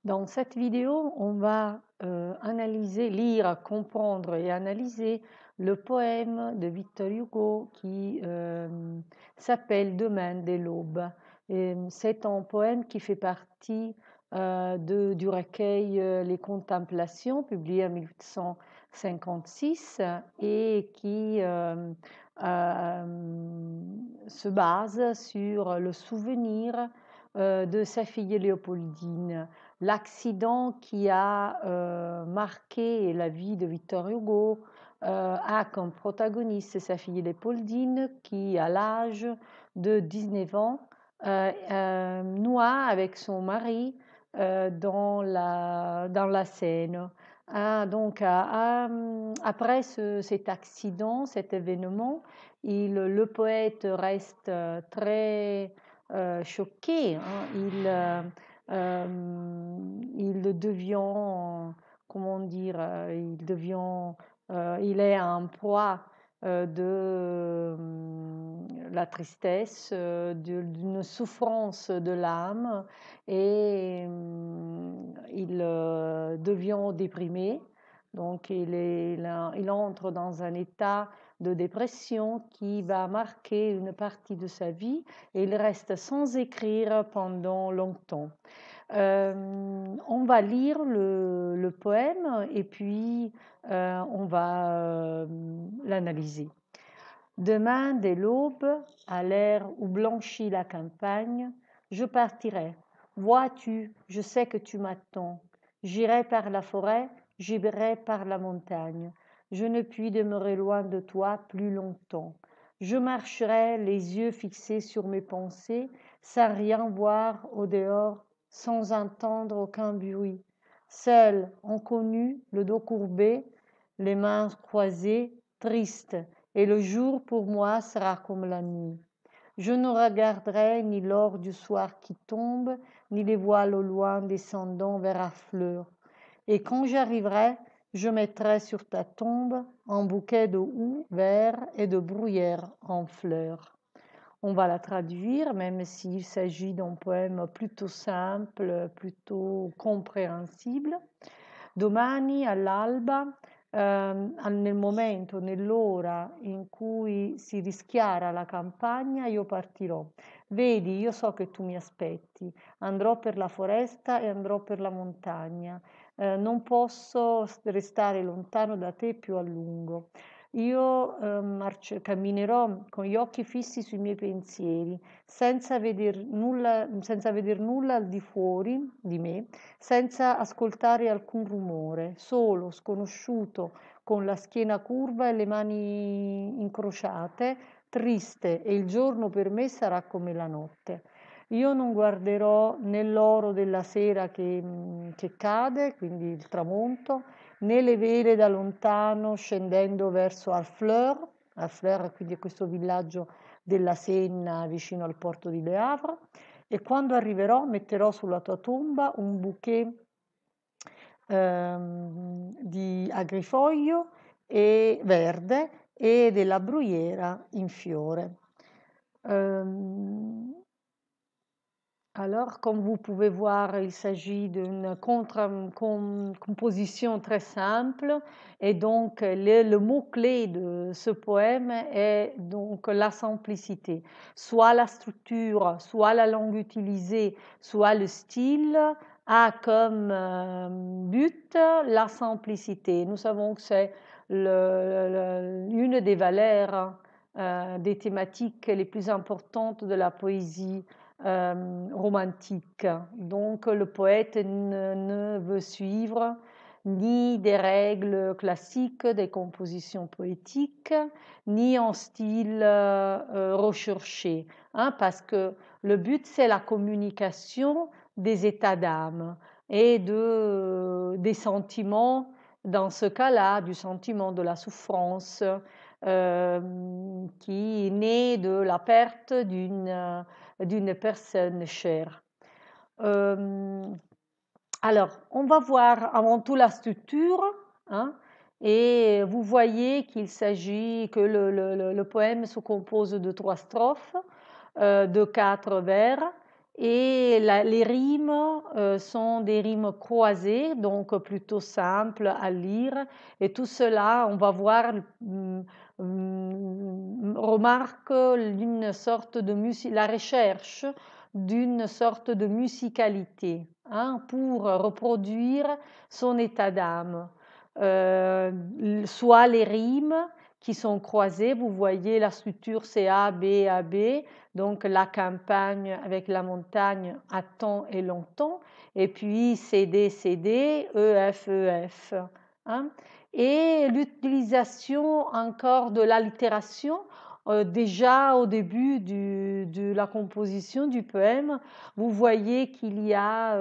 Dans cette vidéo, on va analyser, lire, comprendre et analyser le poème de Victor Hugo qui s'appelle Demain dès l'aube. C'est un poème qui fait partie du recueil Les Contemplations, publié en 1856 et qui se base sur le souvenir de sa fille Léopoldine. L'accident qui a marqué la vie de Victor Hugo a comme protagoniste sa fille Léopoldine qui, à l'âge de 19 ans, noie avec son mari dans la Seine. Donc, après cet accident, cet événement, le poète reste très choqué. Il devient, comment dire, il est en proie de la tristesse, d'une souffrance de l'âme et il devient déprimé. Donc il entre dans un état de dépression qui va marquer une partie de sa vie et il reste sans écrire pendant longtemps. On va lire le poème et puis on va l'analyser. Demain, dès l'aube, à l'ère où blanchit la campagne, je partirai. Vois-tu, je sais que tu m'attends. J'irai par la forêt, j'irai par la montagne. Je ne puis demeurer loin de toi plus longtemps. Je marcherai les yeux fixés sur mes pensées, sans rien voir au dehors, sans entendre aucun bruit. Seul, inconnu, le dos courbé, les mains croisées, triste, et le jour pour moi sera comme la nuit. Je ne regarderai ni l'or du soir qui tombe, ni les voiles au loin descendant vers la fleur. Et quand j'arriverai, je mettrai sur ta tombe un bouquet de houx vert et de bruyère en fleurs. On va la traduire, même s'il s'agit d'un poème plutôt simple, plutôt compréhensible. Domani all'alba, nel momento, nell'ora in cui si rischiara la campagna, io partirò. Vedi, io so che tu mi aspetti, andrò per la foresta e andrò per la montagna. Non posso restare lontano da te più a lungo. Io camminerò con gli occhi fissi sui miei pensieri, senza veder nulla al di fuori di me, senza ascoltare alcun rumore, solo, sconosciuto, con la schiena curva e le mani incrociate, triste, e il giorno per me sarà come la notte. Io non guarderò né l'oro della sera che cade, quindi il tramonto, né le vele da lontano scendendo verso Harfleur, Harfleur quindi è questo villaggio della Senna vicino al porto di Le Havre, e quando arriverò metterò sulla tua tomba un bouquet di agrifoglio e verde e della bruyera in fiore. Alors, comme vous pouvez voir, il s'agit d'une composition très simple et donc le mot-clé de ce poème est donc la simplicité. Soit la structure, soit la langue utilisée, soit le style a comme but la simplicité. Nous savons que c'est une des valeurs, des thématiques les plus importantes de la poésie romantique. Donc le poète ne veut suivre ni des règles classiques des compositions poétiques, ni un style recherché, parce que le but c'est la communication des états d'âme et des sentiments, dans ce cas-là, du sentiment de la souffrance qui est né de la perte d'une personne chère. Alors, on va voir avant tout la structure, et vous voyez que le poème se compose de 3 strophes, de 4 vers, Et les rimes sont des rimes croisées, donc plutôt simples à lire. Et tout cela, on va voir, remarque une sorte de la recherche d'une sorte de musicalité, hein, pour reproduire son état d'âme. Soit les rimes qui sont croisées, vous voyez la structure c'est A, B, A, B, donc la campagne avec la montagne à temps et longtemps, et puis CD, CD, EF, EF. Hein. Et l'utilisation encore de l'allitération, déjà au début de la composition du poème, vous voyez qu'il y a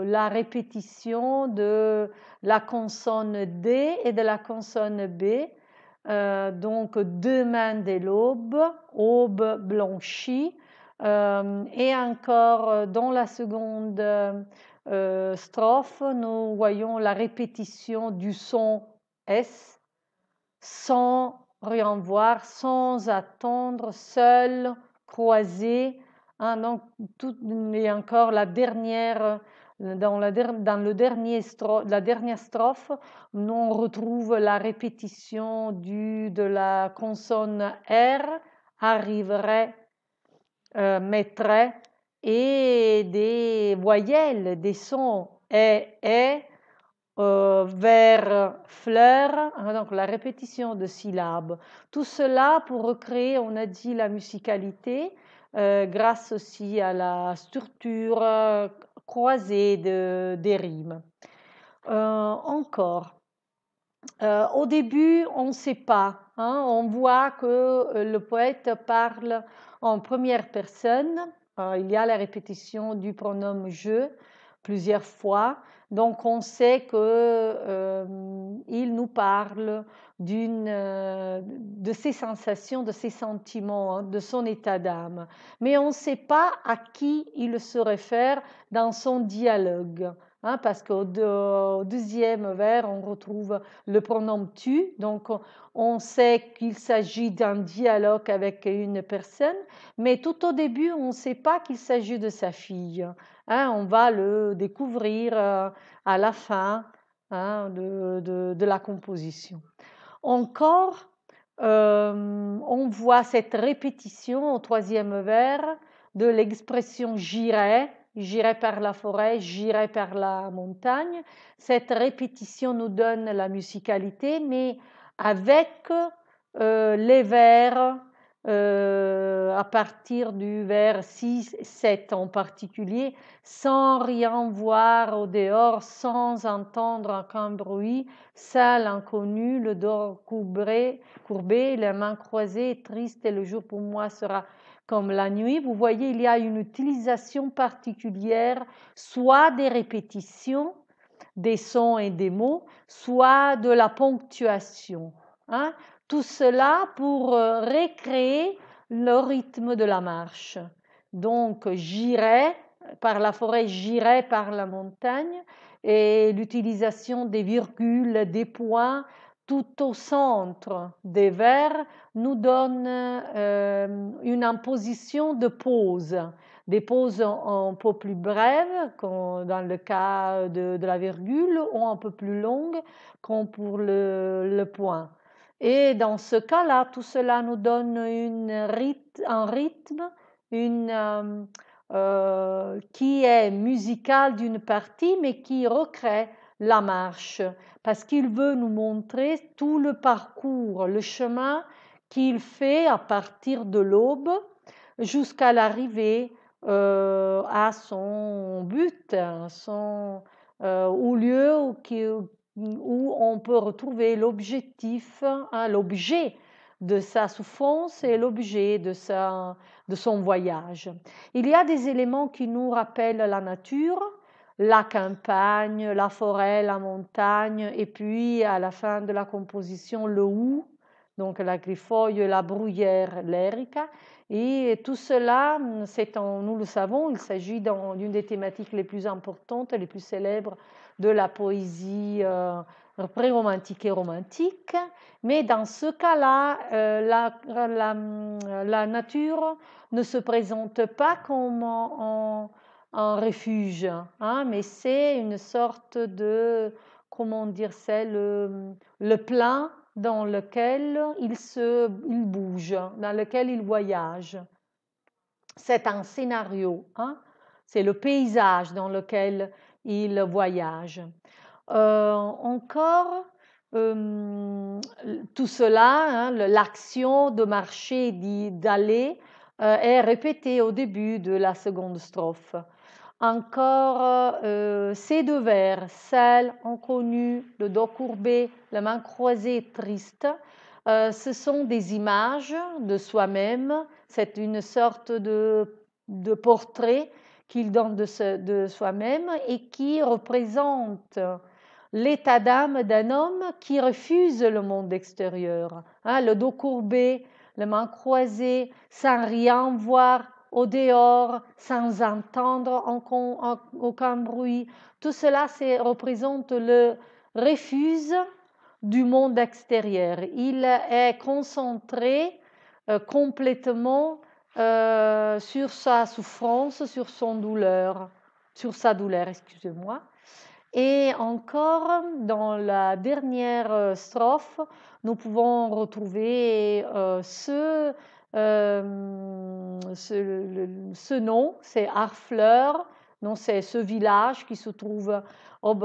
la répétition de la consonne D et de la consonne B. Donc demain dès l'aube, aube blanchie, et encore dans la seconde strophe, nous voyons la répétition du son S, sans rien voir, sans attendre, seul, croisé. Hein, donc, et encore la dernière, dans la dernière strophe, nous on retrouve la répétition de la consonne R, arriverait, mettrait, et des voyelles, des sons et, vers, fleur, hein, donc la répétition de syllabes. Tout cela pour recréer, on a dit, la musicalité, grâce aussi à la structure croisée des rimes. Encore, au début, on ne sait pas, hein, on voit que le poète parle en première personne, il y a la répétition du pronom je plusieurs fois, donc on sait qu'il nous parle de ses sensations, de ses sentiments, hein, de son état d'âme, mais on ne sait pas à qui il se réfère dans son dialogue. Hein, parce qu'au deuxième vers, on retrouve le pronom tu, donc on sait qu'il s'agit d'un dialogue avec une personne, mais tout au début, on ne sait pas qu'il s'agit de sa fille. Hein, on va le découvrir à la fin, hein, de la composition. Encore, on voit cette répétition au troisième vers de l'expression j'irai. J'irai par la forêt, j'irai par la montagne. Cette répétition nous donne la musicalité, mais avec les vers, à partir du vers 6, 7 en particulier, sans rien voir au dehors, sans entendre aucun bruit, seul inconnu, le dos courbé, les mains croisées, triste, et le jour pour moi sera comme la nuit. Vous voyez, il y a une utilisation particulière, soit des répétitions, des sons et des mots, soit de la ponctuation. Hein. Tout cela pour recréer le rythme de la marche. Donc, j'irai par la forêt, j'irai par la montagne, et l'utilisation des virgules, des points, tout au centre des vers nous donne une imposition de pauses, des pauses un peu plus brèves, comme dans le cas de la virgule, ou un peu plus longues, comme pour le point. Et dans ce cas-là, tout cela nous donne un rythme qui est musical d'une partie, mais qui recrée la marche, parce qu'il veut nous montrer tout le parcours, le chemin qu'il fait à partir de l'aube jusqu'à l'arrivée à son but, au lieu où on peut retrouver l'objectif, hein, l'objet de sa souffrance et l'objet de son voyage. Il y a des éléments qui nous rappellent la nature, la campagne, la forêt, la montagne, et puis à la fin de la composition, le ou, donc la griffoille, la bruyère, l'erica. Et tout cela, nous le savons, il s'agit d'une des thématiques les plus importantes, les plus célèbres de la poésie pré-romantique et romantique. Mais dans ce cas-là, la nature ne se présente pas comme un refuge, hein, mais c'est une sorte de, comment dire, c'est le plan dans lequel il bouge, dans lequel il voyage. C'est un scénario, hein, c'est le paysage dans lequel il voyage. Encore, tout cela, hein, l'action de marcher, d'aller, est répétée au début de la seconde strophe. Encore ces deux vers, celle inconnue, le dos courbé, la main croisée, triste, ce sont des images de soi-même, c'est une sorte de portrait qu'il donne de soi-même et qui représente l'état d'âme d'un homme qui refuse le monde extérieur. Hein, le dos courbé, les mains croisées, sans rien voir au dehors, sans entendre aucun bruit. Tout cela représente le refus du monde extérieur. Il est concentré complètement sur sa souffrance, sur sa douleur, excusez-moi. Et encore, dans la dernière strophe, nous pouvons retrouver ce nom, c'est Harfleur, donc c'est ce village qui se trouve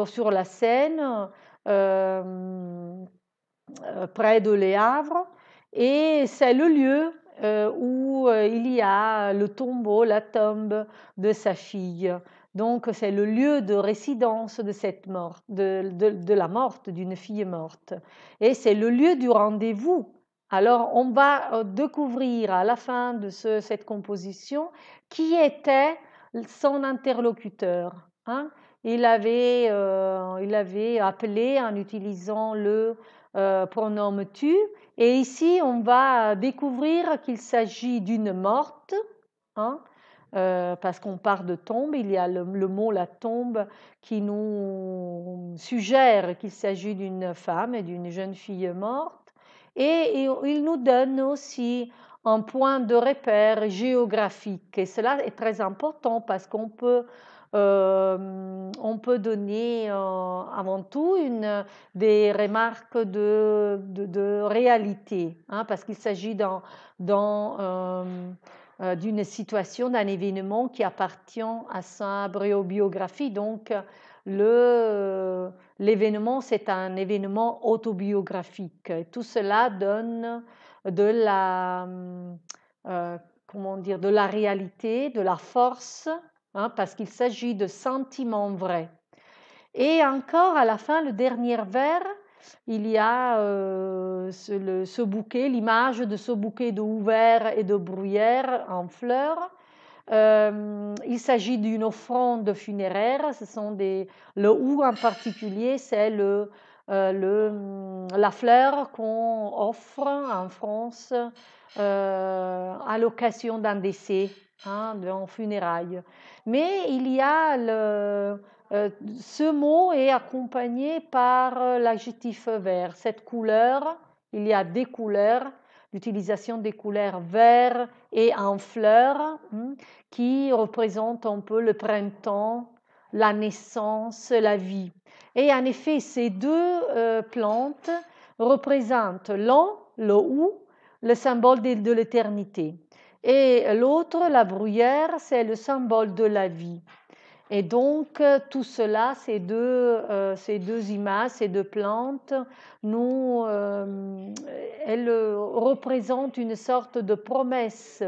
sur la Seine, près de Les Havres, et c'est le lieu où il y a le tombeau, la tombe de sa fille. Donc c'est le lieu de résidence de cette mort, de la morte, d'une fille morte. Et c'est le lieu du rendez-vous. Alors on va découvrir à la fin de cette composition qui était son interlocuteur. Hein. Il avait appelé en utilisant le pronom tu. Et ici, on va découvrir qu'il s'agit d'une morte, hein, parce qu'on parle de tombe, il y a le mot la tombe qui nous suggère qu'il s'agit d'une femme et d'une jeune fille morte. Et il nous donne aussi un point de repère géographique. Et cela est très important parce qu'on peut donner avant tout des remarques de réalité, hein, parce qu'il s'agit d'une situation, d'un événement qui appartient à sa biographie. Donc, l'événement, c'est un événement autobiographique. Et tout cela donne comment dire, de la réalité, de la force, hein, parce qu'il s'agit de sentiments vrais. Et encore, à la fin, le dernier vers, il y a ce bouquet, l'image de ce bouquet de houverts et de bruyères en fleurs. Il s'agit d'une offrande funéraire. Le hou en particulier, c'est la fleur qu'on offre en France à l'occasion d'un décès, hein, d'un funérail. Mais il y a ce mot est accompagné par l'adjectif vert. Cette couleur, il y a des couleurs, l'utilisation des couleurs vert et en fleurs, qui représentent un peu le printemps, la naissance, la vie. Et en effet, ces deux plantes représentent l'un, le hou, le symbole de l'éternité. Et l'autre, la bruyère, c'est le symbole de la vie. Et donc, tout cela, ces deux images, ces deux plantes, elles représentent une sorte de promesse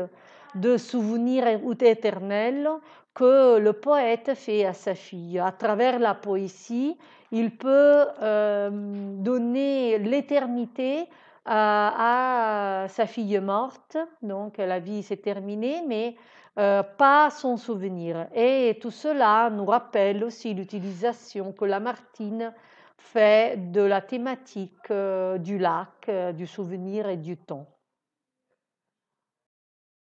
de souvenir éternel que le poète fait à sa fille. À travers la poésie, il peut donner l'éternité à sa fille morte. Donc, la vie s'est terminée, mais pas son souvenir. Et tout cela nous rappelle aussi l'utilisation que Lamartine fait de la thématique du lac, du souvenir et du temps.